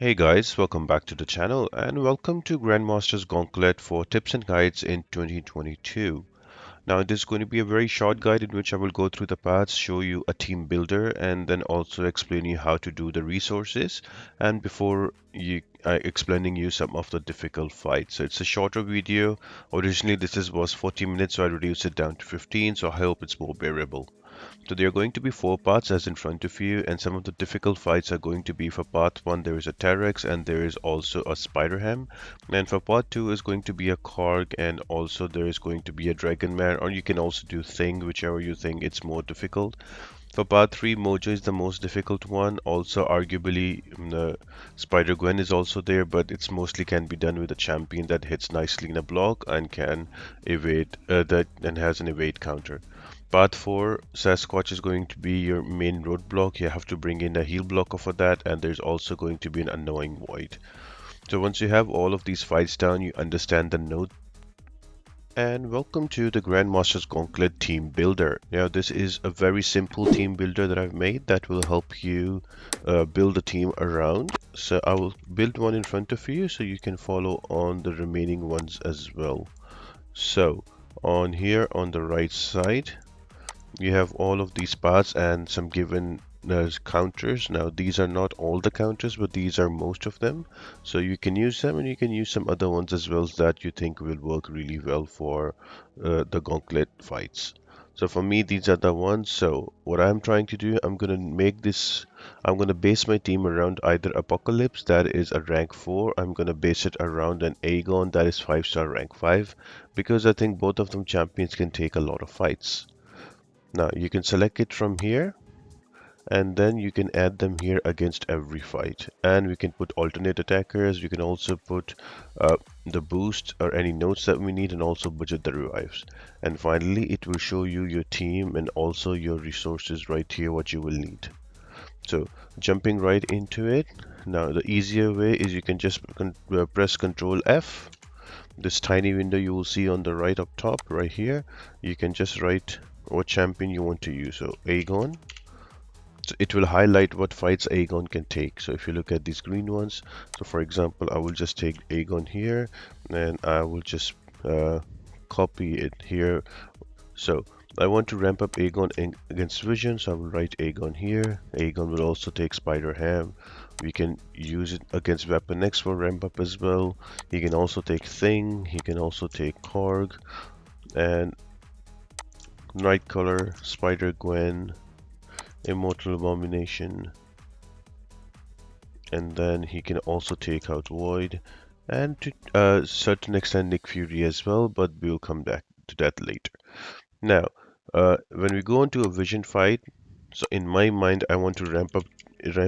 Hey guys, welcome back to the channel and welcome to Grandmaster's Gauntlet for tips and guides in 2022. Now this is going to be a very short guide in which I will go through the paths, show you a team builder and then also explain you how to do the resources and before explaining you some of the difficult fights. So it's a shorter video. Originally was 40 minutes, so I reduced it down to 15, so I hope it's more bearable. So there are going to be four parts as in front of you, and some of the difficult fights are going to be for part one, there is a T-Rex and there is also a Spider-Ham. And for part two is going to be a Korg and also there is going to be a Dragon Man, or you can also do Thing, whichever you think it's more difficult. For part 3, Mojo is the most difficult one. Also, arguably, Spider-Gwen is also there, but it's mostly can be done with a champion that hits nicely in a block and can evade that and has an evade counter. Part 4, Sasquatch is going to be your main roadblock. You have to bring in a heal blocker for that, and there's also going to be an annoying void. So once you have all of these fights down, you understand the node. And welcome to the Grandmaster's Gauntlet Team Builder. Now, this is a very simple team builder that I've made that will help you build a team around. So I will build one in front of you so you can follow on the remaining ones as well. So on here on the right side, you have all of these paths and some given counters. Now these are not all the counters, but these are most of them. So you can use them and you can use some other ones as well that you think will work really well for the gauntlet fights. So for me, these are the ones. So what I'm trying to do, I'm gonna base my team around either Apocalypse, that is a rank 4. I'm gonna base it around an Aegon, that is 5-star rank 5, because I think both of them champions can take a lot of fights. Now you can select it from here and then you can add them here against every fight. And we can put alternate attackers. We can also put the boost or any notes that we need and also budget the revives. And finally, it will show you your team and also your resources right here, what you will need. So jumping right into it. Now the easier way is you can just press Control F. This tiny window you will see on the right up top right here. You can just write what champion you want to use. So Aegon. So it will highlight what fights Aegon can take. So if you look at these green ones, so for example, I will just take Aegon here and I will just copy it here. So I want to ramp up Aegon against Vision, so I will write Aegon here. Aegon will also take Spider-Ham. We can use it against Weapon X for ramp up as well. He can also take Thing. He can also take Korg and Nightcrawler, Spider-Gwen, Immortal Abomination, and then he can also take out Void, and to a certain extent Nick Fury as well, but we'll come back to that later. Now, when we go into a Vision fight, so in my mind, I want to ramp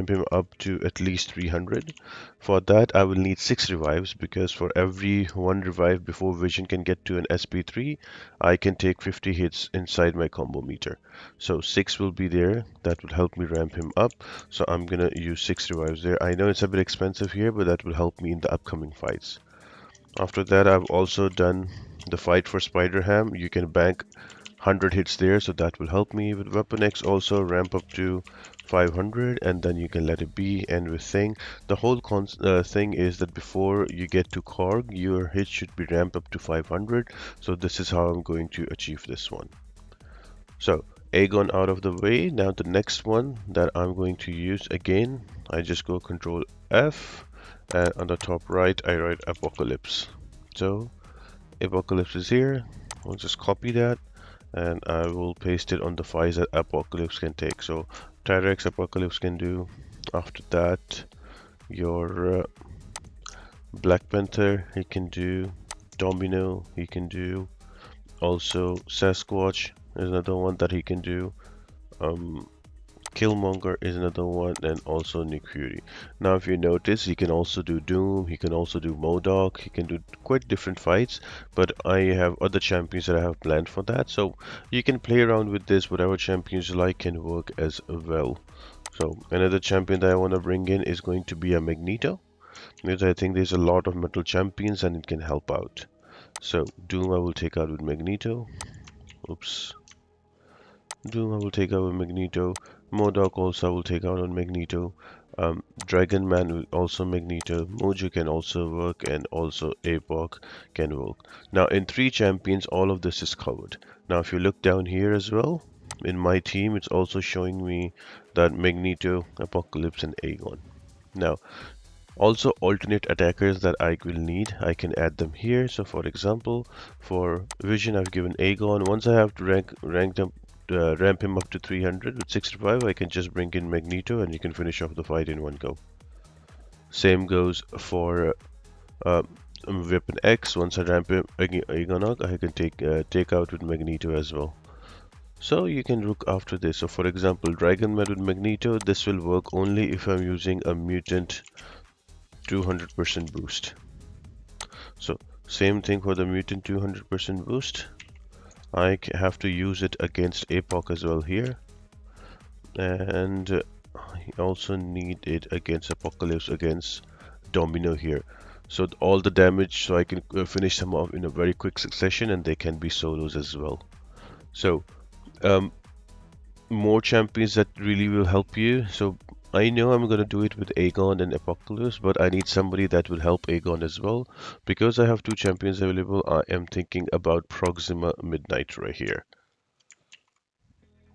him up to at least 300. For that, I will need 6 revives because for every 1 revive before Vision can get to an SP3, I can take 50 hits inside my combo meter. So 6 will be there. That will help me ramp him up. So I'm gonna use 6 revives there. I know it's a bit expensive here, but that will help me in the upcoming fights. After that, I've also done the fight for Spider-Ham. You can bank 100 hits there, so that will help me. With Weapon X also ramp up to 500 and then you can let it be. And with Thing, the whole thing is that before you get to Korg, your hits should be ramped up to 500. So this is how I'm going to achieve this one. So Aegon out of the way. Now the next one that I'm going to use, again, I just go Control F and on the top right I write Apocalypse. So Apocalypse is here. I'll just copy that and I will paste it on the files that Apocalypse can take. So T-Rex Apocalypse can do. After that, your Black Panther he can do. Domino he can do. Also Sasquatch is another one that he can do. Killmonger is another one, and also Nick Fury. Now, if you notice, he can also do Doom, he can also do M.O.D.O.K, he can do quite different fights, but I have other champions that I have planned for that, so you can play around with this, whatever champions you like can work as well. So, another champion that I want to bring in is going to be a Magneto, because I think there's a lot of metal champions and it can help out. So, Doom I will take out with Magneto. Oops. Doom I will take out with Magneto. M.O.D.O.K also I will take out on Magneto. Dragon Man will also Magneto, Mojo can also work, and also Epoch can work. Now in three champions, all of this is covered. Now if you look down here as well, in my team, it's also showing me that Magneto, Apocalypse, and Aegon. Now also alternate attackers that I will need, I can add them here. So for example, for Vision, I've given Aegon. Once I have to ramp him up to 300 with 65, I can just bring in Magneto and you can finish off the fight in one go. Same goes for uh, Weapon X. Once I ramp him Aegon, I can take out with Magneto as well. So you can look after this. So for example, Dragon Man with Magneto, this will work only if I'm using a mutant 200% boost. So same thing for the mutant 200% boost. I have to use it against Epoch as well here. And I also need it against Apocalypse, against Domino here. So all the damage, so I can finish them off in a very quick succession, and they can be solos as well. So um, more champions that really will help you. So I know I'm gonna do it with Aegon and Apocalypse, but I need somebody that will help Aegon as well. Because I have two champions available, I am thinking about Proxima Midnight right here.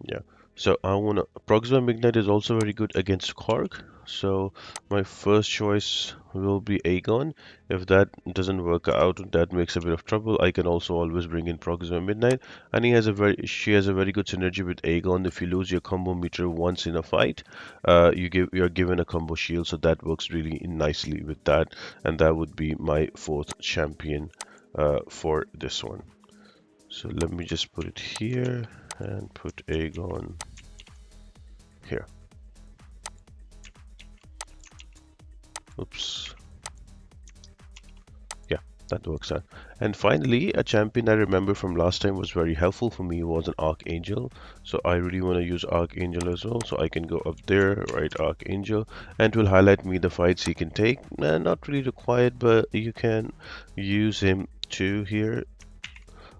Yeah. So I wanna Proxima Midnight is also very good against Korg. So my first choice will be Aegon. If that doesn't work out, that makes a bit of trouble. I can also always bring in Proxima Midnight, and she has a very good synergy with Aegon. If you lose your combo meter once in a fight, you're given a combo shield, so that works really nicely with that. And that would be my fourth champion for this one. So let me just put it here and put Aegon here. Oops. Yeah, that works out. And finally, a champion I remember from last time was very helpful for me was an Archangel. So I really want to use Archangel as well. So I can go up there, write Archangel, and it will highlight me the fights he can take. Not really required, but you can use him too here.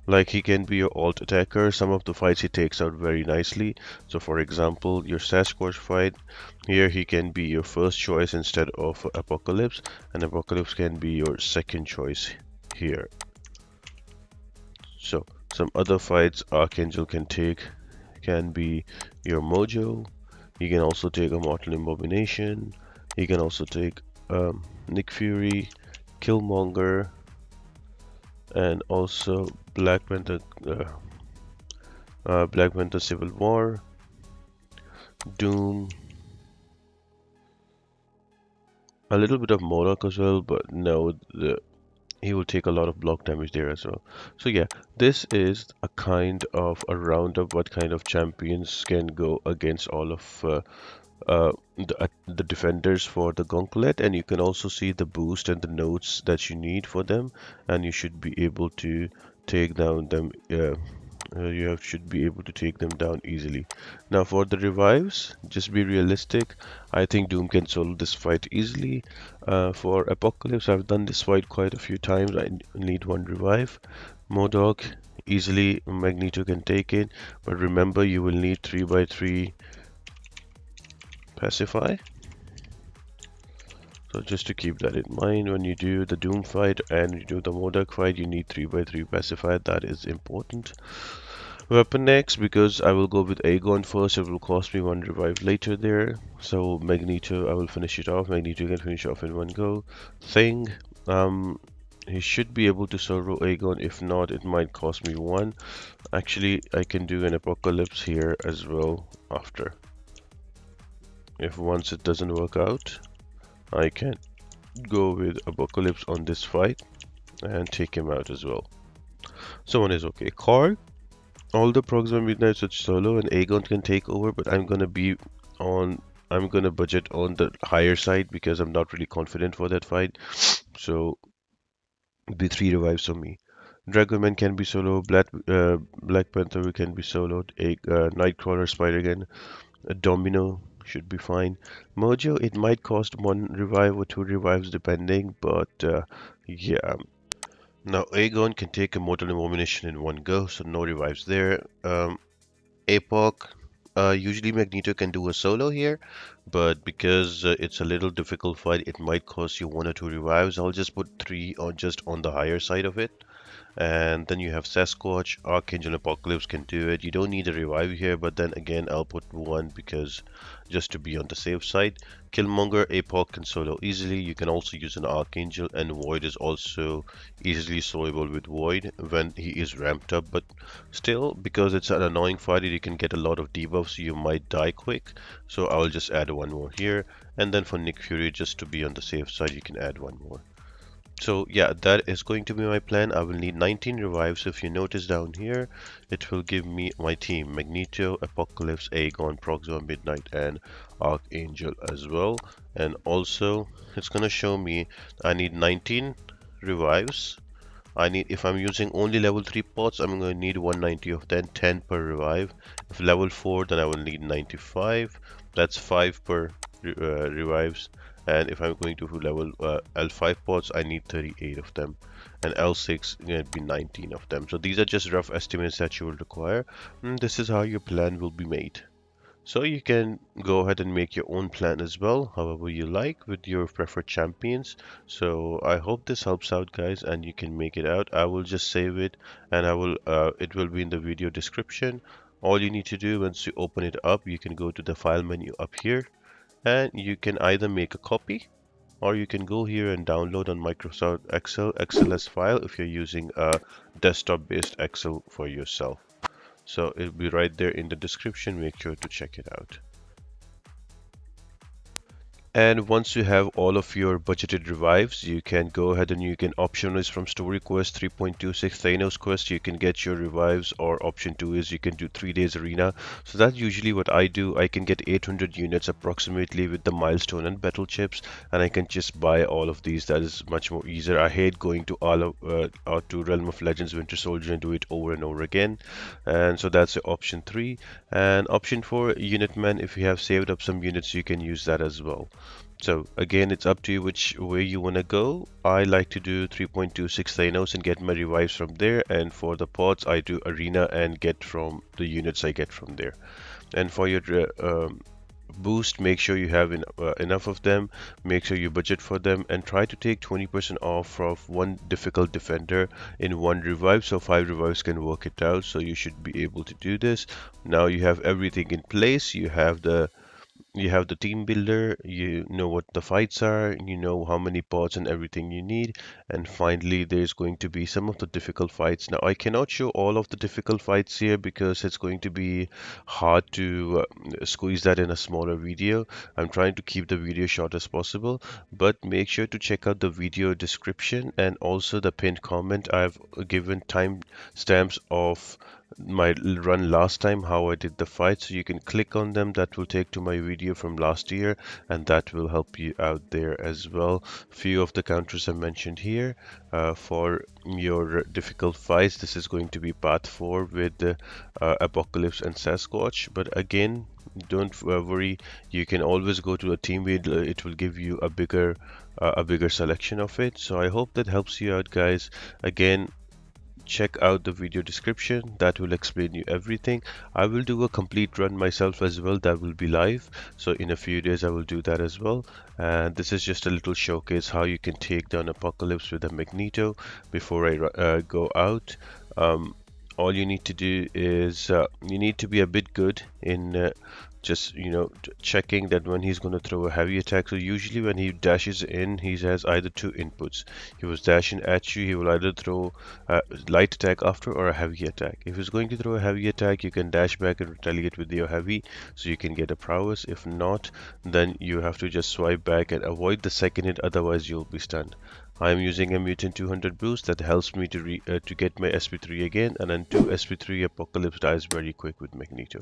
Like he can be your alt attacker. Some of the fights he takes out very nicely. So for example, your Sasquatch fight, here he can be your first choice instead of Apocalypse, and Apocalypse can be your second choice here. So some other fights Archangel can take can be your Mojo. He can also take a Mortal Abomination. He can also take Nick Fury, Killmonger, and also Black Panther Civil War, Doom, a little bit of M.O.D.O.K as well, but no, he will take a lot of block damage there as well. So yeah, this is a kind of a roundup what kind of champions can go against all of the defenders for the Gauntlet, and you can also see the boost and the notes that you need for them, and you should be able to take down them. Should be able to take them down easily. Now for the revives, just be realistic. I think Doom can solo this fight easily. For Apocalypse, I've done this fight quite a few times. I need one revive. M.O.D.O.K, easily Magneto can take it, but remember you will need 3x3 pacify. So just to keep that in mind, when you do the Doom fight and you do the M.O.D.O.K fight, you need 3x3 pacify. That is important. Weapon X, because I will go with Aegon first, it will cost me one revive later there. So Magneto, I will finish it off. Magneto can finish off in one go. Thing, he should be able to solo Aegon. If not, it might cost me one. Actually, I can do an Apocalypse here as well after. If once it doesn't work out, I can go with Apocalypse on this fight and take him out as well. So one is okay. Card. All the Proxima Midnights with solo and Aegon can take over, but I'm gonna budget on the higher side because I'm not really confident for that fight. So be 3 revives on me. Dragonman can be solo, Black Panther can be soloed, Nightcrawler, Spider-Man, a Domino should be fine. Mojo, it might cost 1 revive or 2 revives depending, but yeah. Now Aegon can take a Mortal Abomination in one go, so no revives there. Epoch, Usually Magneto can do a solo here, but because it's a little difficult fight, it might cost you one or two revives. I'll just put three on just on the higher side of it. And then you have Sasquatch, Archangel Apocalypse can do it. You don't need a revive here, but then again, I'll put one because just to be on the safe side. Killmonger, APOC can solo easily. You can also use an Archangel, and Void is also easily soloable with Void when he is ramped up. But still, because it's an annoying fighter, you can get a lot of debuffs, so you might die quick. So I'll just add one more here. And then for Nick Fury, just to be on the safe side, you can add one more. So yeah, that is going to be my plan. I will need 19 revives. If you notice down here, it will give me my team: Magneto, Apocalypse, Aegon, Proxima, Midnight, and Archangel as well. And also, it's gonna show me I need 19 revives. I need, if I'm using only level 3 pots, I'm going to need 190 of them, 10 per revive. If level 4, then I will need 95. That's 5 per revives. And if I'm going to level L5 pots, I need 38 of them. And L6 going to be 19 of them. So these are just rough estimates that you will require. And this is how your plan will be made. So you can go ahead and make your own plan as well, however you like, with your preferred champions. So I hope this helps out, guys, and you can make it out. I will just save it, and it will be in the video description. All you need to do once you open it up, you can go to the file menu up here, and you can either make a copy, or you can go here and download on Microsoft Excel, XLS file if you're using a desktop-based Excel for yourself. So it'll be right there in the description. Make sure to check it out. And once you have all of your budgeted revives, you can go ahead and you can optimize from story quest 3.26 Thanos quest. You can get your revives, or option 2 is you can do 3 days arena. So that's usually what I do. I can get 800 units approximately with the milestone and battle chips, and I can just buy all of these. That is much more easier. I hate going to to Realm of Legends Winter Soldier and do it over and over again. And so that's option 3. And option 4, unit man. If you have saved up some units, you can use that as well. So again, it's up to you which way you want to go. I like to do 3.26 Thanos and get my revives from there. And for the pods, I do arena and get from the units I get from there. And for your boost, make sure you have enough of them. Make sure you budget for them and try to take 20% off of one difficult defender in one revive, so 5 revives can work it out. So you should be able to do this. Now you have everything in place. You have the team builder, you know what the fights are, you know how many pods and everything you need, and finally there's going to be some of the difficult fights. Now I cannot show all of the difficult fights here because it's going to be hard to squeeze that in a smaller video. I'm trying to keep the video short as possible, but make sure to check out the video description and also the pinned comment. I've given time stamps of my run last time, how I did the fight, so you can click on them. That will take to my video from last year, and that will help you out there as well. Few of the counters I mentioned here for your difficult fights. This is going to be path 4 with Apocalypse and Sasquatch, but again, don't worry, you can always go to a team build. It will give you a bigger selection of it. So I hope that helps you out, guys. Again, check out the video description, that will explain you everything. I will do a complete run myself as well, that will be live, so in a few days I will do that as well. And this is just a little showcase how you can take down Apocalypse with a Magneto before I go out. All you need to do is you need to be a bit good in just checking that when he's going to throw a heavy attack. So usually when he dashes in, he has either two inputs. He was dashing at you, he will either throw a light attack after or a heavy attack. If he's going to throw a heavy attack, you can dash back and retaliate with your heavy, so you can get a prowess. If not, then you have to just swipe back and avoid the second hit, otherwise you'll be stunned. I'm using a Mutant 200 boost that helps me to get my SP3 again, and then 2 SP3 Apocalypse dies very quick with Magneto.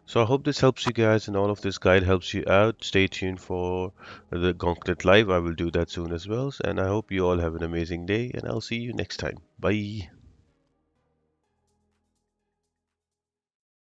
So I hope this helps you guys and all of this guide helps you out. Stay tuned for the Gauntlet Live. I will do that soon as well. And I hope you all have an amazing day, and I'll see you next time. Bye.